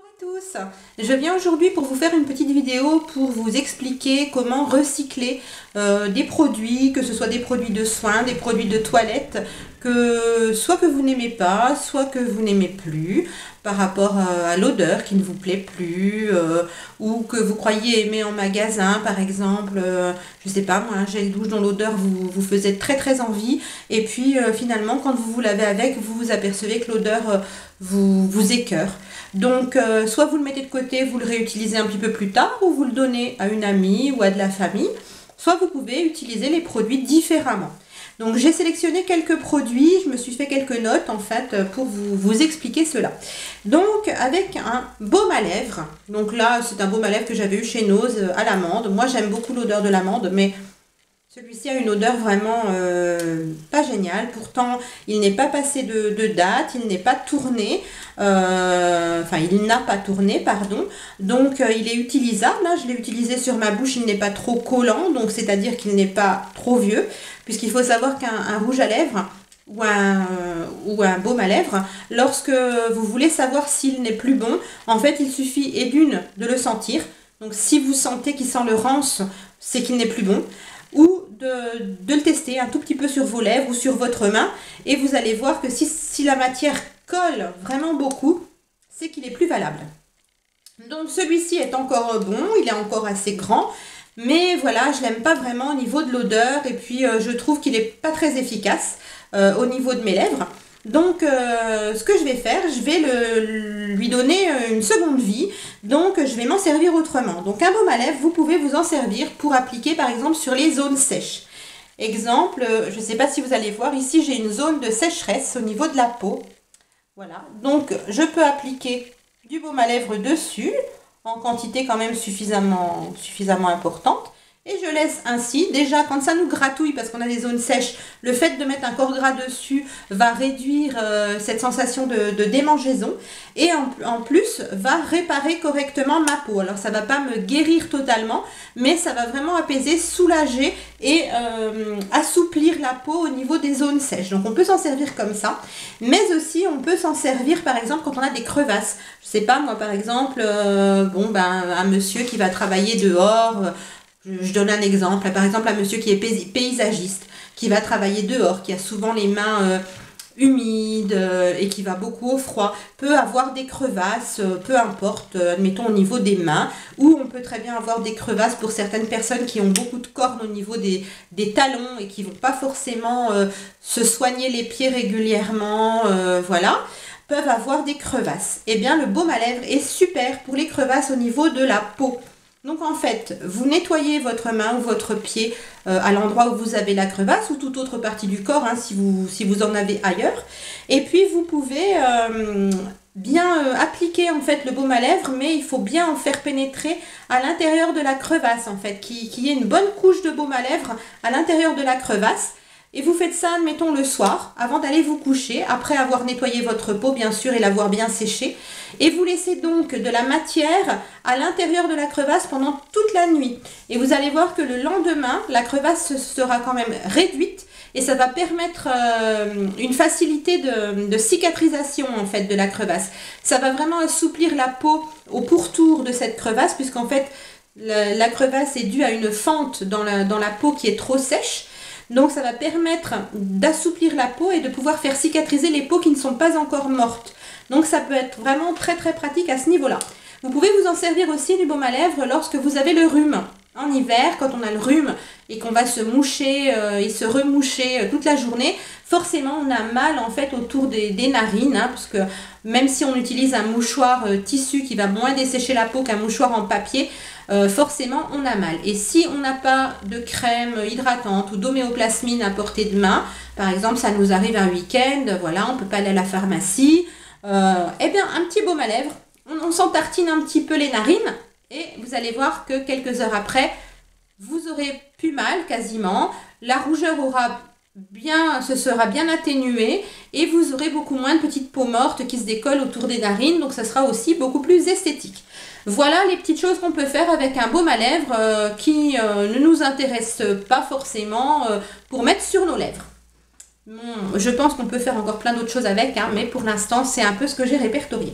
Bonjour à tous, je viens aujourd'hui pour vous faire une petite vidéo pour vous expliquer comment recycler des produits, que ce soit des produits de soins, des produits de toilette, soit que vous n'aimez pas, soit que vous n'aimez plus, par rapport à l'odeur qui ne vous plaît plus, ou que vous croyez aimer en magasin, par exemple, je sais pas moi, un gel douche dont l'odeur vous faisait très envie, et puis finalement quand vous vous lavez avec, vous vous apercevez que l'odeur vous écœure. Donc soit vous le mettez de côté, vous le réutilisez un petit peu plus tard, ou vous le donnez à une amie ou à de la famille, soit vous pouvez utiliser les produits différemment. Donc j'ai sélectionné quelques produits, je me suis fait quelques notes en fait pour vous expliquer cela. Donc avec un baume à lèvres, donc là c'est un baume à lèvres que j'avais eu chez Nose à l'amande. Moi j'aime beaucoup l'odeur de l'amande, mais celui-ci a une odeur vraiment pas géniale. Pourtant il n'est pas passé de date, il n'est pas tourné, enfin il n'a pas tourné pardon, donc il est utilisable, là je l'ai utilisé sur ma bouche, il n'est pas trop collant, donc c'est à dire qu'il n'est pas trop vieux, puisqu'il faut savoir qu'un rouge à lèvres ou un baume à lèvres, lorsque vous voulez savoir s'il n'est plus bon, en fait il suffit et d'une de le sentir, donc si vous sentez qu'il sent le rance, c'est qu'il n'est plus bon, ou de le tester un tout petit peu sur vos lèvres ou sur votre main, et vous allez voir que si la matière colle vraiment beaucoup, c'est qu'il est plus valable. Donc celui-ci est encore bon, il est encore assez grand, mais voilà, je l'aime pas vraiment au niveau de l'odeur, et puis je trouve qu'il est pas très efficace au niveau de mes lèvres. Donc ce que je vais faire, je vais lui donner une seconde vie, donc je vais m'en servir autrement. Donc un baume à lèvres, vous pouvez vous en servir pour appliquer par exemple sur les zones sèches. Exemple, je ne sais pas si vous allez voir, ici j'ai une zone de sécheresse au niveau de la peau. Voilà, donc je peux appliquer du baume à lèvres dessus, en quantité quand même suffisamment importante. Et je laisse ainsi, déjà quand ça nous gratouille parce qu'on a des zones sèches, le fait de mettre un corps gras dessus va réduire cette sensation de démangeaison, et en plus va réparer correctement ma peau. Alors ça ne va pas me guérir totalement, mais ça va vraiment apaiser, soulager et assouplir la peau au niveau des zones sèches. Donc on peut s'en servir comme ça, mais aussi on peut s'en servir par exemple quand on a des crevasses. Je sais pas moi par exemple, un monsieur qui va travailler dehors, je donne un exemple, par exemple un monsieur qui est paysagiste, qui va travailler dehors, qui a souvent les mains humides et qui va beaucoup au froid, peut avoir des crevasses, peu importe, admettons au niveau des mains, ou on peut très bien avoir des crevasses pour certaines personnes qui ont beaucoup de cornes au niveau des talons et qui ne vont pas forcément se soigner les pieds régulièrement, voilà, peuvent avoir des crevasses. Eh bien le baume à lèvres est super pour les crevasses au niveau de la peau. Donc en fait, vous nettoyez votre main ou votre pied à l'endroit où vous avez la crevasse, ou toute autre partie du corps, hein, si vous en avez ailleurs. Et puis vous pouvez bien appliquer en fait le baume à lèvres, mais il faut bien en faire pénétrer à l'intérieur de la crevasse en fait, qu'il y ait une bonne couche de baume à lèvres à l'intérieur de la crevasse. Et vous faites ça, admettons, le soir, avant d'aller vous coucher, après avoir nettoyé votre peau, bien sûr, et l'avoir bien séchée. Et vous laissez donc de la matière à l'intérieur de la crevasse pendant toute la nuit. Et vous allez voir que le lendemain, la crevasse sera quand même réduite, et ça va permettre une facilité de cicatrisation, en fait, de la crevasse. Ça va vraiment assouplir la peau au pourtour de cette crevasse, puisqu'en fait, la crevasse est due à une fente dans la peau qui est trop sèche. Donc ça va permettre d'assouplir la peau et de pouvoir faire cicatriser les peaux qui ne sont pas encore mortes. Donc ça peut être vraiment très pratique à ce niveau-là. Vous pouvez vous en servir aussi du baume à lèvres lorsque vous avez le rhume. En hiver, quand on a le rhume et qu'on va se moucher et se remoucher toute la journée, forcément on a mal en fait autour des narines, hein, parce que même si on utilise un mouchoir tissu qui va moins dessécher la peau qu'un mouchoir en papier, forcément on a mal. Et si on n'a pas de crème hydratante ou d'homéoplasmine à portée de main, par exemple ça nous arrive un week-end, voilà, on ne peut pas aller à la pharmacie, eh bien un petit baume à lèvres, on s'en tartine un petit peu les narines, et vous allez voir que quelques heures après, vous aurez plus mal quasiment, la rougeur se sera bien atténuée, et vous aurez beaucoup moins de petites peaux mortes qui se décollent autour des narines, donc ça sera aussi beaucoup plus esthétique. Voilà les petites choses qu'on peut faire avec un baume à lèvres qui ne nous intéresse pas forcément pour mettre sur nos lèvres. Je pense qu'on peut faire encore plein d'autres choses avec, hein, mais pour l'instant c'est un peu ce que j'ai répertorié.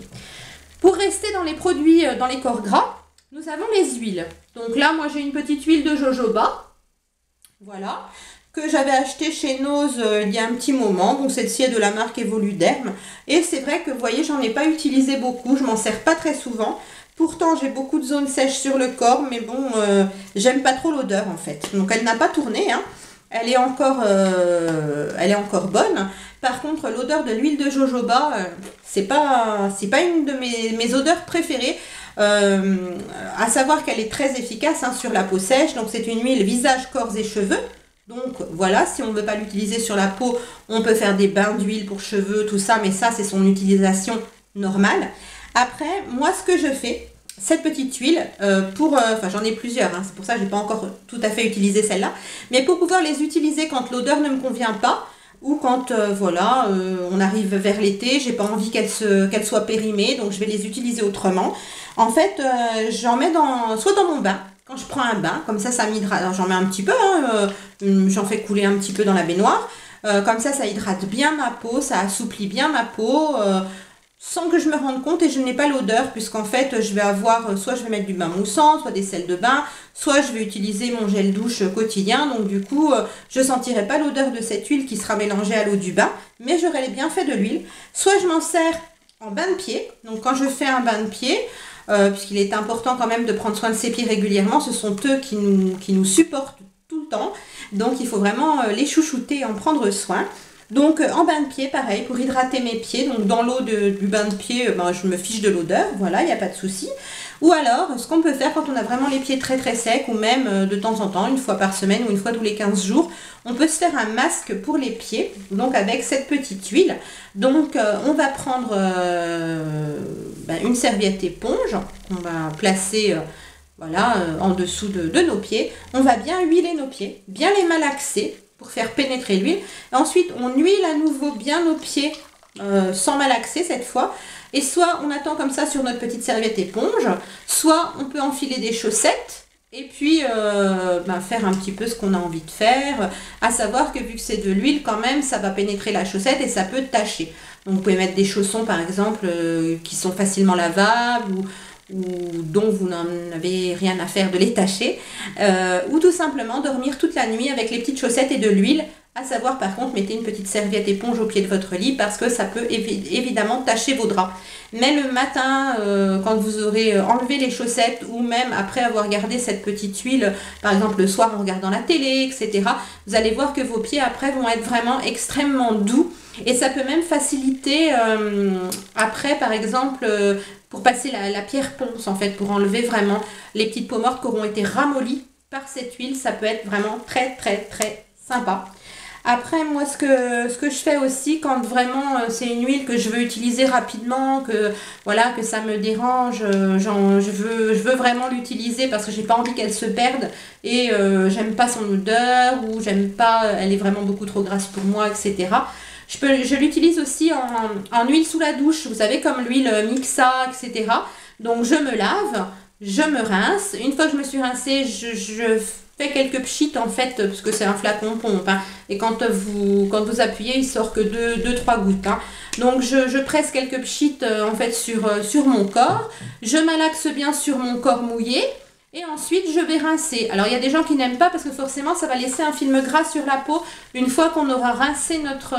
Pour rester dans les produits, dans les corps gras, nous avons les huiles. Donc là, moi j'ai une petite huile de jojoba. Voilà, que j'avais acheté chez Nose il y a un petit moment. Bon, celle-ci est de la marque Evoluderm. Et c'est vrai que, vous voyez, j'en ai pas utilisé beaucoup. Je m'en sers pas très souvent. Pourtant, j'ai beaucoup de zones sèches sur le corps. Mais bon, j'aime pas trop l'odeur, en fait. Donc, elle n'a pas tourné, hein. Elle est encore bonne. Par contre, l'odeur de l'huile de jojoba, c'est pas une de mes odeurs préférées. À savoir qu'elle est très efficace, hein, sur la peau sèche. Donc c'est une huile visage, corps et cheveux. Donc voilà, si on ne veut pas l'utiliser sur la peau, on peut faire des bains d'huile pour cheveux, tout ça. Mais ça, c'est son utilisation normale. Après, moi, ce que je fais, cette petite huile, enfin j'en ai plusieurs, hein, c'est pour ça que je n'ai pas encore tout à fait utilisé celle-là. Mais pour pouvoir les utiliser quand l'odeur ne me convient pas, ou quand voilà, on arrive vers l'été, j'ai pas envie qu'elle soit périmée, donc je vais les utiliser autrement. En fait, j'en mets soit dans mon bain, quand je prends un bain, comme ça m'hydrate. Alors j'en mets un petit peu, hein, j'en fais couler un petit peu dans la baignoire. Comme ça hydrate bien ma peau, ça assouplit bien ma peau, sans que je me rende compte, et je n'ai pas l'odeur, puisqu'en fait je vais avoir, soit je vais mettre du bain moussant, soit des sels de bain, soit je vais utiliser mon gel douche quotidien. Donc du coup, je ne sentirai pas l'odeur de cette huile qui sera mélangée à l'eau du bain, mais j'aurai les bienfaits de l'huile. Soit je m'en sers en bain de pied. Donc quand je fais un bain de pied, puisqu'il est important quand même de prendre soin de ses pieds régulièrement, ce sont eux qui nous supportent tout le temps. Donc il faut vraiment les chouchouter et en prendre soin. Donc en bain de pied, pareil, pour hydrater mes pieds. Donc dans l'eau du bain de pied, je me fiche de l'odeur, voilà, il n'y a pas de souci. Ou alors, ce qu'on peut faire quand on a vraiment les pieds très très secs, ou même de temps en temps, une fois par semaine ou une fois tous les 15 jours, on peut se faire un masque pour les pieds, donc avec cette petite huile. Donc on va prendre une serviette éponge qu'on va placer voilà, en dessous de nos pieds. On va bien huiler nos pieds, bien les malaxer pour faire pénétrer l'huile. Ensuite, on huile à nouveau bien nos pieds, sans malaxer cette fois. Et soit on attend comme ça sur notre petite serviette éponge, soit on peut enfiler des chaussettes et puis faire un petit peu ce qu'on a envie de faire. À savoir que vu que c'est de l'huile, quand même, ça va pénétrer la chaussette et ça peut tacher. Donc vous pouvez mettre des chaussons par exemple qui sont facilement lavables ou dont vous n'en avez rien à faire de les tacher, ou tout simplement dormir toute la nuit avec les petites chaussettes et de l'huile. À savoir par contre, mettez une petite serviette éponge au pied de votre lit parce que ça peut évidemment tacher vos draps. Mais le matin, quand vous aurez enlevé les chaussettes, ou même après avoir gardé cette petite huile, par exemple le soir en regardant la télé, etc., vous allez voir que vos pieds après vont être vraiment extrêmement doux. Et ça peut même faciliter après, par exemple, pour passer la pierre ponce, en fait, pour enlever vraiment les petites peaux mortes qui auront été ramollies par cette huile. Ça peut être vraiment très, très, très sympa. Après, moi, ce que je fais aussi, quand vraiment c'est une huile que je veux utiliser rapidement, que voilà, que ça me dérange, je veux vraiment l'utiliser parce que j'ai pas envie qu'elle se perde et j'aime pas son odeur, ou j'aime pas, elle est vraiment beaucoup trop grasse pour moi, etc. Je l'utilise aussi en huile sous la douche, vous savez, comme l'huile Mixa, etc. Donc je me lave, je me rince. Une fois que je me suis rincée, je fais quelques pchites en fait, parce que c'est un flacon pompe, hein, et quand vous appuyez, il sort que 2-3 gouttes. Hein. Donc je presse quelques pchites en fait sur mon corps. Je malaxe bien sur mon corps mouillé. Et ensuite, je vais rincer. Alors, il y a des gens qui n'aiment pas parce que forcément, ça va laisser un film gras sur la peau une fois qu'on aura rincé notre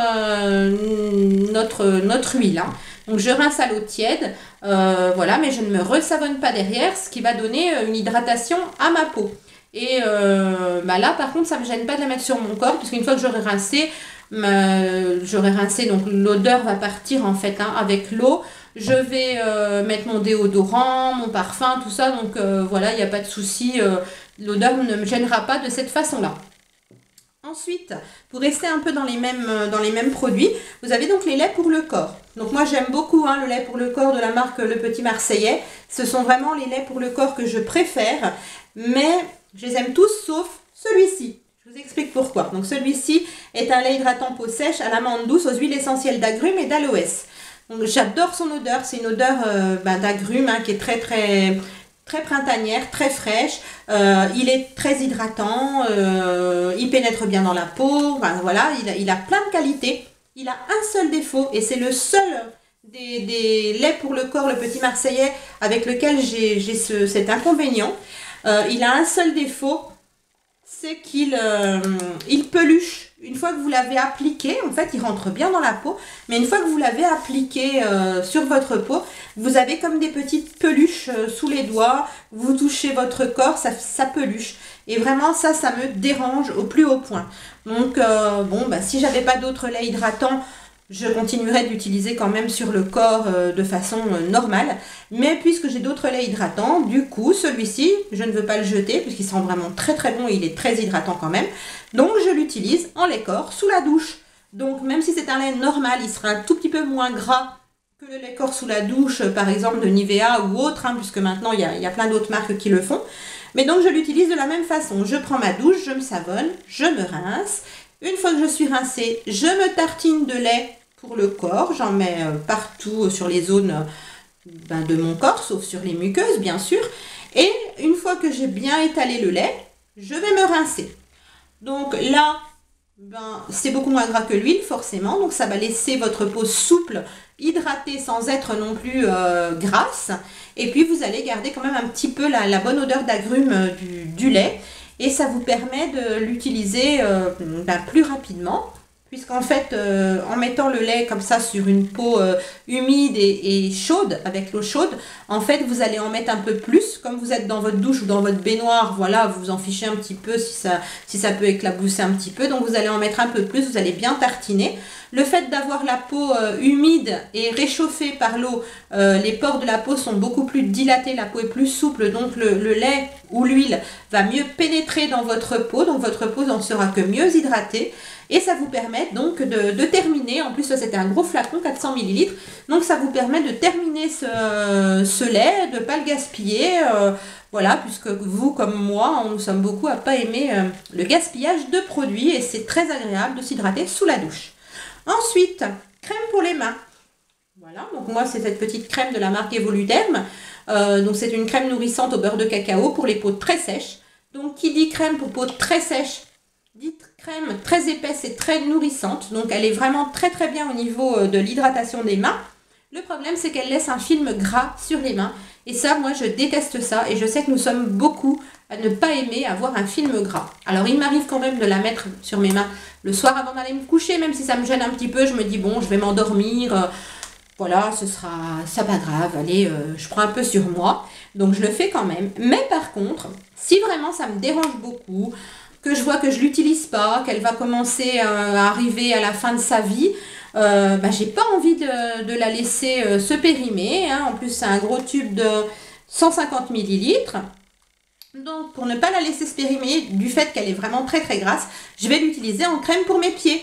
huile. Hein. Donc, je rince à l'eau tiède. Voilà, mais je ne me ressavonne pas derrière, ce qui va donner une hydratation à ma peau. Et là, par contre, ça ne me gêne pas de la mettre sur mon corps, parce qu'une fois que j'aurai rincé, donc l'odeur va partir en fait, hein, avec l'eau. Je vais mettre mon déodorant, mon parfum, tout ça. Donc voilà, il n'y a pas de souci. L'odeur ne me gênera pas de cette façon-là. Ensuite, pour rester un peu dans les mêmes produits, vous avez donc les laits pour le corps. Donc moi j'aime beaucoup le lait pour le corps de la marque Le Petit Marseillais. Ce sont vraiment les laits pour le corps que je préfère. Mais je les aime tous sauf celui-ci. Je vous explique pourquoi. Donc celui-ci est un lait hydratant peau sèche à l'amande douce aux huiles essentielles d'agrumes et d'aloès. Donc j'adore son odeur, c'est une odeur d'agrumes, hein, qui est très très très printanière, très fraîche. Il est très hydratant, il pénètre bien dans la peau, voilà, il a plein de qualités. Il a un seul défaut et c'est le seul des laits pour le corps, le petit Marseillais, avec lequel j'ai cet inconvénient. Il a un seul défaut, c'est il peluche. Une fois que vous l'avez appliqué, en fait, il rentre bien dans la peau, mais une fois que vous l'avez appliqué sur votre peau, vous avez comme des petites peluches sous les doigts, vous touchez votre corps, ça peluche. Et vraiment, ça me dérange au plus haut point. Donc, bon, bah, si j'avais pas d'autres laits hydratants, je continuerai d'utiliser quand même sur le corps de façon normale. Mais puisque j'ai d'autres laits hydratants, du coup, celui-ci, je ne veux pas le jeter puisqu'il sent vraiment très très bon et il est très hydratant quand même. Donc, je l'utilise en lait corps sous la douche. Donc, même si c'est un lait normal, il sera un tout petit peu moins gras que le lait corps sous la douche, par exemple de Nivea ou autre, hein, puisque maintenant, il y a plein d'autres marques qui le font. Mais donc, je l'utilise de la même façon. Je prends ma douche, je me savonne, je me rince. Une fois que je suis rincée, je me tartine de lait pour le corps, j'en mets partout sur les zones de mon corps, sauf sur les muqueuses bien sûr. Et une fois que j'ai bien étalé le lait, je vais me rincer. Donc là, c'est beaucoup moins gras que l'huile forcément, donc ça va laisser votre peau souple, hydratée sans être non plus grasse. Et puis vous allez garder quand même un petit peu la bonne odeur d'agrumes du lait. Et ça vous permet de l'utiliser plus rapidement. Puisqu'en fait, en mettant le lait comme ça sur une peau humide et chaude, avec l'eau chaude, en fait, vous allez en mettre un peu plus. Comme vous êtes dans votre douche ou dans votre baignoire, voilà, vous vous en fichez un petit peu si ça peut éclabousser un petit peu. Donc, vous allez en mettre un peu plus, vous allez bien tartiner. Le fait d'avoir la peau humide et réchauffée par l'eau, les pores de la peau sont beaucoup plus dilatés, la peau est plus souple, donc le lait ou l'huile va mieux pénétrer dans votre peau, donc votre peau n'en sera que mieux hydratée. Et ça vous permet donc de terminer, en plus c'était un gros flacon, 400 ml, donc ça vous permet de terminer ce lait, de ne pas le gaspiller, voilà, puisque vous comme moi, nous sommes beaucoup à ne pas aimer le gaspillage de produits et c'est très agréable de s'hydrater sous la douche. Ensuite, crème pour les mains. Voilà, donc moi c'est cette petite crème de la marque Evoluderm, donc c'est une crème nourrissante au beurre de cacao pour les peaux très sèches. Donc qui dit crème pour peau très sèche, dit crème très épaisse et très nourrissante, donc elle est vraiment très très bien au niveau de l'hydratation des mains. Le problème c'est qu'elle laisse un film gras sur les mains et ça moi je déteste ça et je sais que nous sommes beaucoup à ne pas aimer avoir un film gras. Alors il m'arrive quand même de la mettre sur mes mains le soir avant d'aller me coucher, même si ça me gêne un petit peu, je me dis bon je vais m'endormir, voilà ça pas grave, allez je prends un peu sur moi, donc je le fais quand même. Mais par contre, si vraiment ça me dérange beaucoup, que je vois que je ne l'utilise pas, qu'elle va commencer à arriver à la fin de sa vie, j'ai pas envie de la laisser se périmer. Hein. En plus, c'est un gros tube de 150 ml. Donc, pour ne pas la laisser se périmer, du fait qu'elle est vraiment très très grasse, je vais l'utiliser en crème pour mes pieds.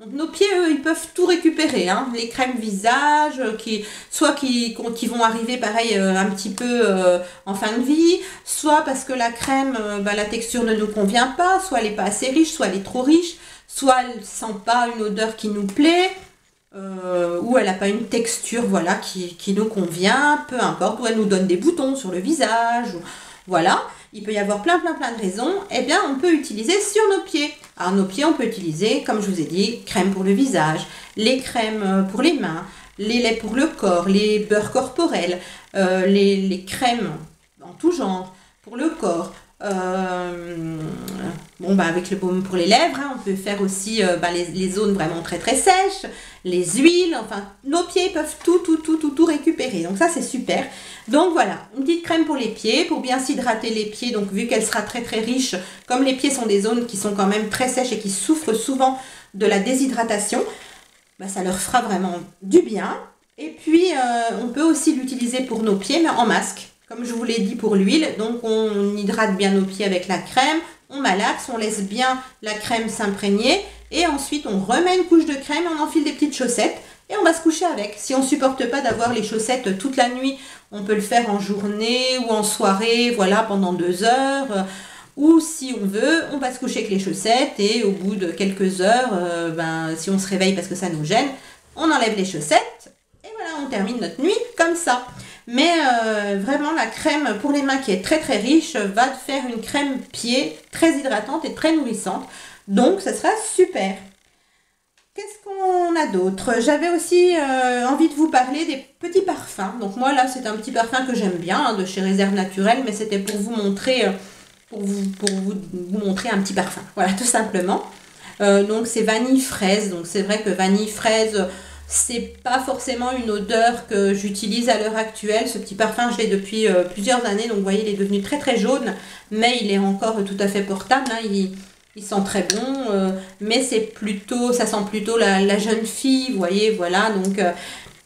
Donc, nos pieds, eux, ils peuvent tout récupérer. Hein. Les crèmes visage, qui vont arriver pareil un petit peu en fin de vie, soit parce que la crème, la texture ne nous convient pas, soit elle n'est pas assez riche, soit elle est trop riche, soit elle ne sent pas une odeur qui nous plaît, ou elle n'a pas une texture voilà, qui nous convient, peu importe, ou elle nous donne des boutons sur le visage, voilà. Il peut y avoir plein de raisons, eh bien on peut utiliser sur nos pieds. Alors nos pieds on peut utiliser, comme je vous ai dit, crème pour le visage, les crèmes pour les mains, les laits pour le corps, les beurres corporels, les crèmes en tout genre pour le corps. Avec le baume pour les lèvres, hein, on peut faire aussi les zones vraiment très très sèches, les huiles, enfin nos pieds peuvent tout récupérer, donc ça c'est super. Donc voilà, une petite crème pour les pieds, pour bien s'hydrater les pieds, donc vu qu'elle sera très très riche, comme les pieds sont des zones qui sont quand même très sèches et qui souffrent souvent de la déshydratation, ça leur fera vraiment du bien. Et puis on peut aussi l'utiliser pour nos pieds, mais en masque. Comme je vous l'ai dit pour l'huile, donc on hydrate bien nos pieds avec la crème, on malaxe, on laisse bien la crème s'imprégner et ensuite on remet une couche de crème, on enfile des petites chaussettes et on va se coucher avec. Si on ne supporte pas d'avoir les chaussettes toute la nuit, on peut le faire en journée ou en soirée, voilà, pendant 2 heures. Ou si on veut, on va se coucher avec les chaussettes et au bout de quelques heures, si on se réveille parce que ça nous gêne, on enlève les chaussettes et voilà, on termine notre nuit comme ça. Mais vraiment la crème pour les mains qui est très très riche va faire une crème pied très hydratante et très nourrissante. Donc ça sera super. Qu'est-ce qu'on a d'autre? J'avais aussi envie de vous parler des petits parfums. Donc moi là, c'est un petit parfum que j'aime bien, hein, de chez Réserve Naturelle, mais c'était pour vous montrer, vous montrer un petit parfum. Voilà, tout simplement. Donc c'est vanille fraise. Donc c'est vrai que vanille fraise, c'est pas forcément une odeur que j'utilise à l'heure actuelle. Ce petit parfum, je l'ai depuis plusieurs années. Donc vous voyez, il est devenu très très jaune, mais il est encore tout à fait portable, hein. Il sent très bon, mais c'est plutôt, ça sent plutôt la jeune fille, vous voyez, voilà. Donc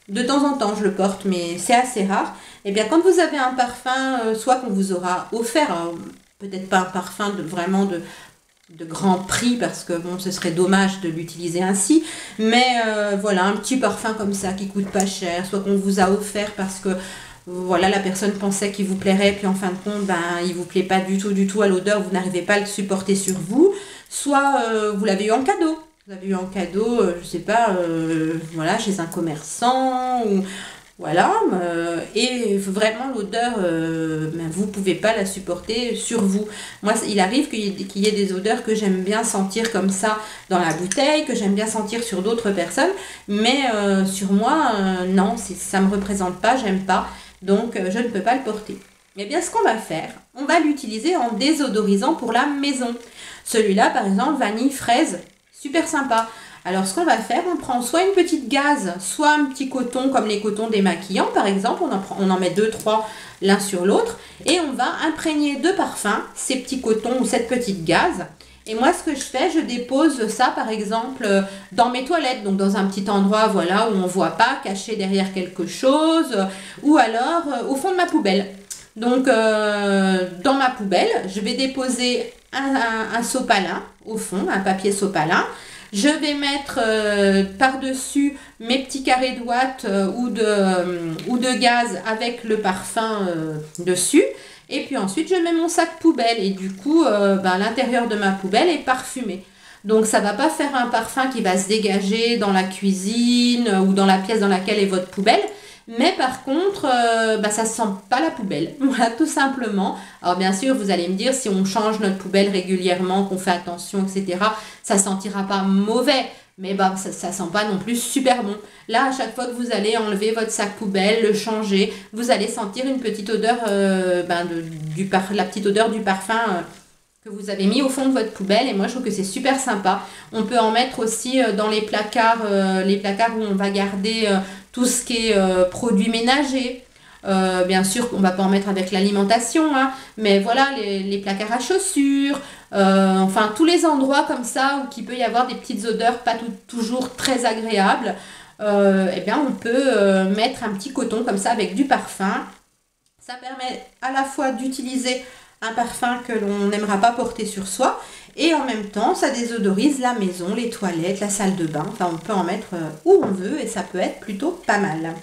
de temps en temps, je le porte, mais c'est assez rare. Et bien, quand vous avez un parfum, soit qu'on vous aura offert, hein, peut-être pas un parfum vraiment de grand prix, parce que bon, ce serait dommage de l'utiliser ainsi, mais voilà, un petit parfum comme ça qui coûte pas cher, soit qu'on vous a offert parce que voilà, la personne pensait qu'il vous plairait, puis en fin de compte, ben, il vous plaît pas du tout à l'odeur, vous n'arrivez pas à le supporter sur vous, soit vous l'avez eu en cadeau. Vous avez eu en cadeau, je sais pas, voilà, chez un commerçant, ou voilà, et vraiment l'odeur, ben, vous pouvez pas la supporter sur vous. Moi, il arrive qu'il y ait des odeurs que j'aime bien sentir comme ça dans la bouteille, que j'aime bien sentir sur d'autres personnes, mais sur moi, non, ça me représente pas, j'aime pas. Donc, je ne peux pas le porter. Eh bien, ce qu'on va faire, on va l'utiliser en désodorisant pour la maison. Celui-là, par exemple, vanille fraise, super sympa. Alors, ce qu'on va faire, on prend soit une petite gaze, soit un petit coton, comme les cotons démaquillants, par exemple. On en met 2-3 l'un sur l'autre. Et on va imprégner de parfum ces petits cotons ou cette petite gaze. Et moi, ce que je fais, je dépose ça, par exemple, dans mes toilettes, donc dans un petit endroit, voilà, où on ne voit pas, caché derrière quelque chose, ou alors au fond de ma poubelle. Donc, dans ma poubelle, je vais déposer un sopalin, au fond, un papier sopalin. Je vais mettre par-dessus mes petits carrés de ouate ou de gaz avec le parfum dessus. Et puis ensuite, je mets mon sac poubelle et du coup, ben, l'intérieur de ma poubelle est parfumé. Donc, ça ne va pas faire un parfum qui va se dégager dans la cuisine ou dans la pièce dans laquelle est votre poubelle. Mais par contre, ben, ça ne sent pas la poubelle. Voilà, tout simplement. Alors, bien sûr, vous allez me dire, si on change notre poubelle régulièrement, qu'on fait attention, etc., ça ne sentira pas mauvais. Mais bah, ça ne sent pas non plus super bon. Là, à chaque fois que vous allez enlever votre sac poubelle, le changer, vous allez sentir une petite odeur, la petite odeur du parfum que vous avez mis au fond de votre poubelle. Et moi, je trouve que c'est super sympa. On peut en mettre aussi dans les placards où on va garder tout ce qui est produits ménagers. Bien sûr, on ne va pas en mettre avec l'alimentation, hein, mais voilà, les placards à chaussures, enfin tous les endroits comme ça où il peut y avoir des petites odeurs pas toujours très agréables, eh bien on peut mettre un petit coton comme ça avec du parfum. Ça permet à la fois d'utiliser un parfum que l'on n'aimera pas porter sur soi et en même temps ça désodorise la maison, les toilettes, la salle de bain. Enfin, on peut en mettre où on veut et ça peut être plutôt pas mal.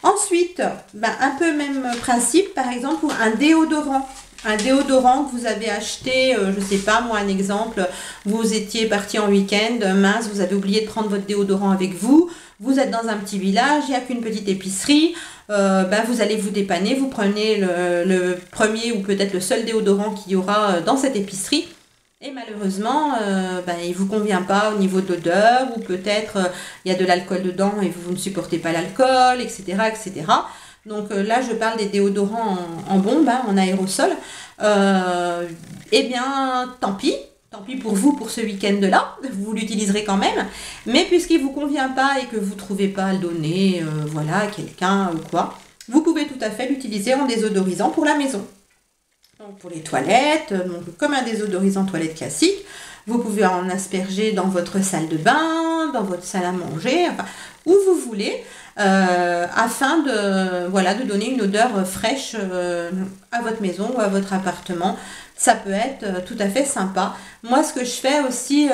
Ensuite, ben, un peu même principe, par exemple pour un déodorant. Un déodorant que vous avez acheté, je ne sais pas, moi un exemple, vous étiez parti en week-end, mince, vous avez oublié de prendre votre déodorant avec vous, vous êtes dans un petit village, il n'y a qu'une petite épicerie, ben, vous allez vous dépanner, vous prenez le premier ou peut-être le seul déodorant qu'il y aura dans cette épicerie. Et malheureusement, ben, il ne vous convient pas au niveau de l'odeur, ou peut-être il y a de l'alcool dedans et vous ne supportez pas l'alcool, etc., etc. Donc là, je parle des déodorants en bombe, hein, en aérosol. Eh bien, tant pis pour vous pour ce week-end-là, vous l'utiliserez quand même. Mais puisqu'il ne vous convient pas et que vous ne trouvez pas à le donner voilà, à quelqu'un ou quoi, vous pouvez tout à fait l'utiliser en désodorisant pour la maison. Donc pour les toilettes, donc comme un désodorisant toilette classique, vous pouvez en asperger dans votre salle de bain, dans votre salle à manger, enfin, où vous voulez, afin de donner une odeur fraîche à votre maison ou à votre appartement. Ça peut être tout à fait sympa. Moi, ce que je fais aussi,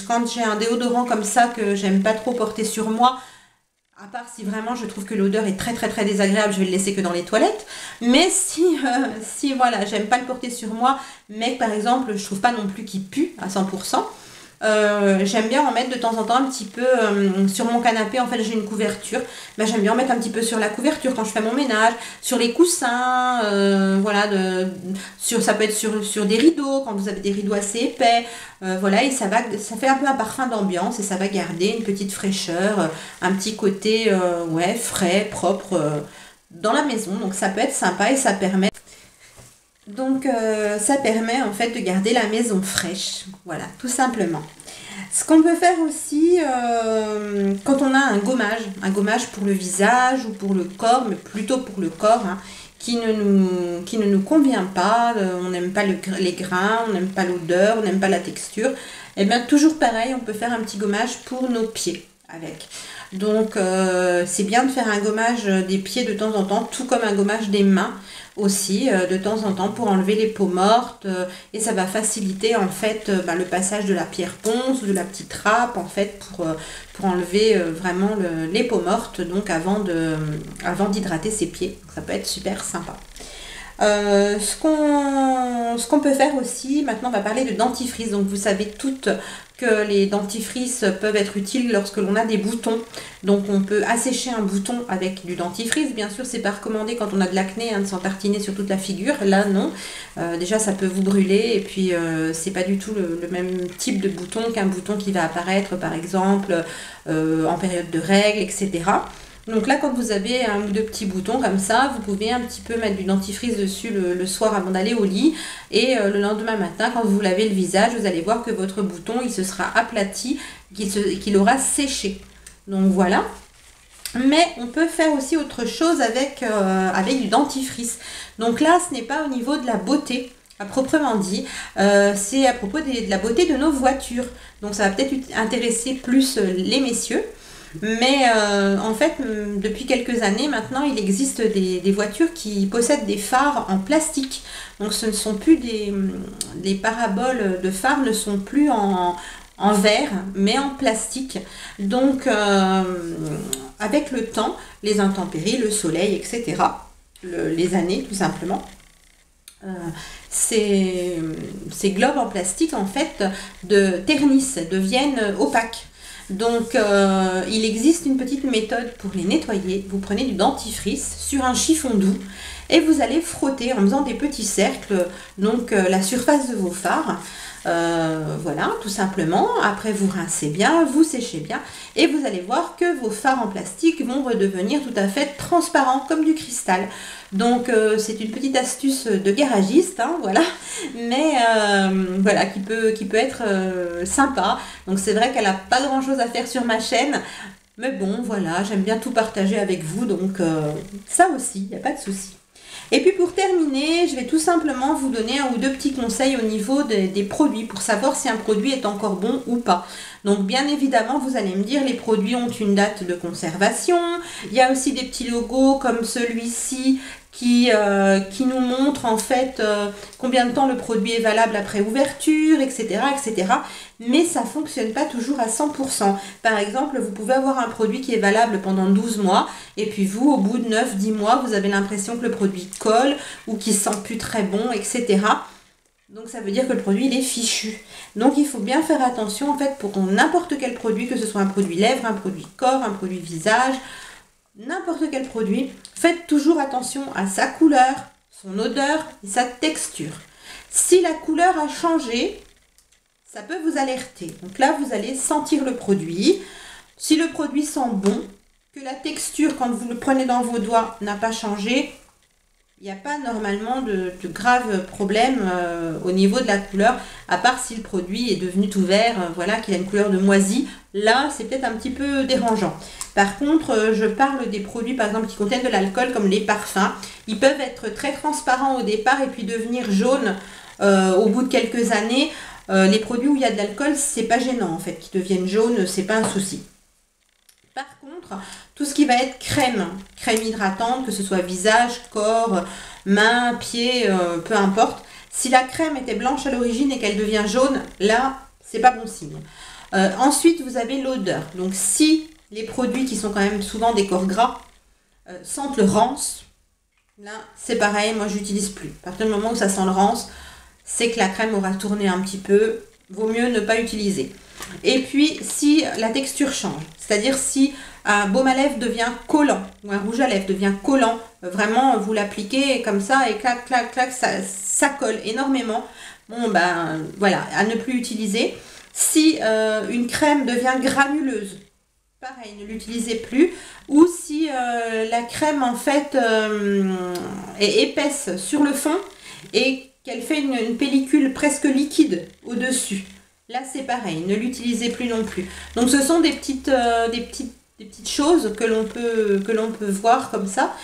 quand j'ai un déodorant comme ça que j'aime pas trop porter sur moi, à part si vraiment je trouve que l'odeur est très très très désagréable, je vais le laisser que dans les toilettes. Mais si voilà, j'aime pas le porter sur moi, mais par exemple je trouve pas non plus qu'il pue à 100%, J'aime bien en mettre de temps en temps un petit peu sur mon canapé. En fait, j'ai une couverture. Ben, j'aime bien en mettre un petit peu sur la couverture quand je fais mon ménage, sur les coussins, voilà, ça peut être sur des rideaux, quand vous avez des rideaux assez épais. Voilà, et ça fait un peu un parfum d'ambiance et ça va garder une petite fraîcheur, un petit côté ouais, frais, propre dans la maison. Donc ça peut être sympa et ça permet. Donc ça permet en fait de garder la maison fraîche, voilà, tout simplement. Ce qu'on peut faire aussi quand on a un gommage pour le visage ou pour le corps, mais plutôt pour le corps, hein, qui ne nous convient pas, on n'aime pas les grains, on n'aime pas l'odeur, on n'aime pas la texture, et bien toujours pareil, on peut faire un petit gommage pour nos pieds avec. Donc c'est bien de faire un gommage des pieds de temps en temps, tout comme un gommage des mains aussi de temps en temps pour enlever les peaux mortes et ça va faciliter en fait le passage de la pierre ponce, de la petite râpe en fait pour enlever vraiment les peaux mortes donc avant d'hydrater ses pieds. Donc, ça peut être super sympa. Ce qu'on peut faire aussi, maintenant on va parler de dentifrice. Donc vous savez toutes que les dentifrices peuvent être utiles lorsque l'on a des boutons. Donc on peut assécher un bouton avec du dentifrice. Bien sûr c'est pas recommandé quand on a de l'acné de s'en tartiner sur toute la figure. Là non. Déjà ça peut vous brûler et puis c'est pas du tout le même type de bouton qu'un bouton qui va apparaître par exemple en période de règles, etc. Donc là, quand vous avez un ou deux petits boutons comme ça, vous pouvez un petit peu mettre du dentifrice dessus le soir avant d'aller au lit. Et le lendemain matin, quand vous lavez le visage, vous allez voir que votre bouton, il se sera aplati, qu'il aura séché. Donc voilà. Mais on peut faire aussi autre chose avec du dentifrice. Donc là, ce n'est pas au niveau de la beauté, à proprement dit, c'est à propos de la beauté de nos voitures. Donc ça va peut-être intéresser plus les messieurs. Mais en fait, depuis quelques années maintenant, il existe des voitures qui possèdent des phares en plastique. Donc ce ne sont plus les paraboles de phares ne sont plus en verre, mais en plastique. Donc avec le temps, les intempéries, le soleil, etc., les années tout simplement, ces globes en plastique en fait ternissent, deviennent opaques. Donc il existe une petite méthode pour les nettoyer. Vous prenez du dentifrice sur un chiffon doux et vous allez frotter en faisant des petits cercles donc la surface de vos phares. Voilà, tout simplement. Après vous rincez bien, vous séchez bien et vous allez voir que vos phares en plastique vont redevenir tout à fait transparents comme du cristal. Donc c'est une petite astuce de garagiste, hein, voilà, mais voilà, qui peut être sympa. Donc c'est vrai qu'elle n'a pas grand chose à faire sur ma chaîne, mais bon voilà, j'aime bien tout partager avec vous, donc ça aussi, il n'y a pas de souci. Et puis pour terminer, je vais tout simplement vous donner un ou deux petits conseils au niveau des produits pour savoir si un produit est encore bon ou pas. Donc bien évidemment, vous allez me dire, les produits ont une date de conservation. Il y a aussi des petits logos comme celui-ci qui nous montre en fait combien de temps le produit est valable après ouverture, etc. etc. Mais ça ne fonctionne pas toujours à 100%. Par exemple, vous pouvez avoir un produit qui est valable pendant 12 mois et puis vous, au bout de 9-10 mois, vous avez l'impression que le produit colle ou qu'il sent plus très bon, etc. Donc ça veut dire que le produit il est fichu. Donc il faut bien faire attention en fait pour n'importe quel produit, que ce soit un produit lèvres, un produit corps, un produit visage, n'importe quel produit, faites toujours attention à sa couleur, son odeur et sa texture. Si la couleur a changé, ça peut vous alerter. Donc là, vous allez sentir le produit. Si le produit sent bon, que la texture, quand vous le prenez dans vos doigts, n'a pas changé, il n'y a pas normalement de graves problèmes au niveau de la couleur, à part si le produit est devenu tout vert, voilà, qu'il a une couleur de moisi. Là, c'est peut-être un petit peu dérangeant. Par contre, je parle des produits, par exemple, qui contiennent de l'alcool, comme les parfums. Ils peuvent être très transparents au départ et puis devenir jaunes au bout de quelques années. Les produits où il y a de l'alcool, c'est pas gênant, en fait. Qu'ils deviennent jaunes, c'est pas un souci. Par contre, tout ce qui va être crème hydratante, que ce soit visage, corps, mains, pieds, peu importe. Si la crème était blanche à l'origine et qu'elle devient jaune, là, c'est pas bon signe. Ensuite, vous avez l'odeur. Donc, si les produits qui sont quand même souvent des corps gras sentent le rance, là, c'est pareil, moi, j'utilise plus. À partir du moment où ça sent le rance, c'est que la crème aura tourné un petit peu. vaut mieux ne pas utiliser. Et puis, si la texture change, c'est-à-dire si un baume à lèvres devient collant ou un rouge à lèvres devient collant, vraiment vous l'appliquez comme ça et clac, clac, clac, ça colle énormément. Bon, ben voilà, à ne plus utiliser. Si une crème devient granuleuse, pareil, ne l'utilisez plus. Ou si la crème en fait est épaisse sur le fond et qu'elle fait une pellicule presque liquide au-dessus. Là, c'est pareil, ne l'utilisez plus non plus. Donc, ce sont des petites choses que l'on peut voir comme ça,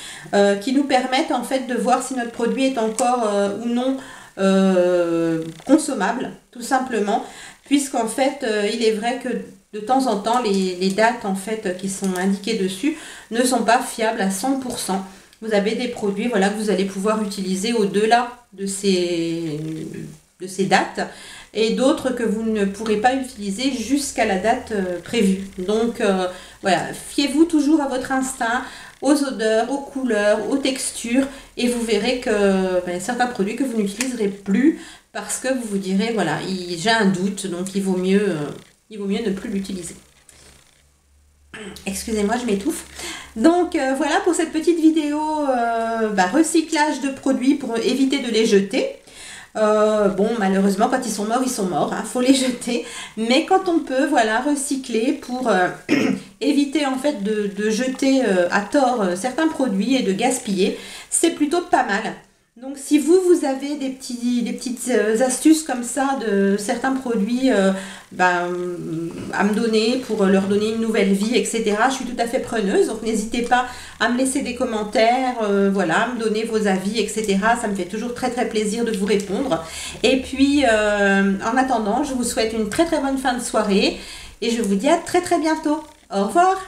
qui nous permettent en fait de voir si notre produit est encore ou non consommable, tout simplement, puisqu'en fait, il est vrai que de temps en temps, les dates en fait qui sont indiquées dessus ne sont pas fiables à 100%. Vous avez des produits, voilà, que vous allez pouvoir utiliser au-delà de ces dates, et d'autres que vous ne pourrez pas utiliser jusqu'à la date prévue. Donc voilà, fiez-vous toujours à votre instinct, aux odeurs, aux couleurs, aux textures, et vous verrez que certains produits que vous n'utiliserez plus parce que vous vous direz voilà, j'ai un doute, donc il vaut mieux ne plus l'utiliser. Excusez-moi, je m'étouffe. Donc voilà pour cette petite vidéo recyclage de produits pour éviter de les jeter. Bon, malheureusement, quand ils sont morts, hein, faut les jeter. Mais quand on peut, voilà, recycler pour éviter en fait de jeter à tort certains produits et de gaspiller, c'est plutôt pas mal. Donc, si vous avez des petites astuces comme ça de certains produits à me donner pour leur donner une nouvelle vie, etc., je suis tout à fait preneuse. Donc, n'hésitez pas à me laisser des commentaires, voilà, à me donner vos avis, etc. Ça me fait toujours très, très plaisir de vous répondre. Et puis, en attendant, je vous souhaite une très, très bonne fin de soirée et je vous dis à très, très bientôt. Au revoir!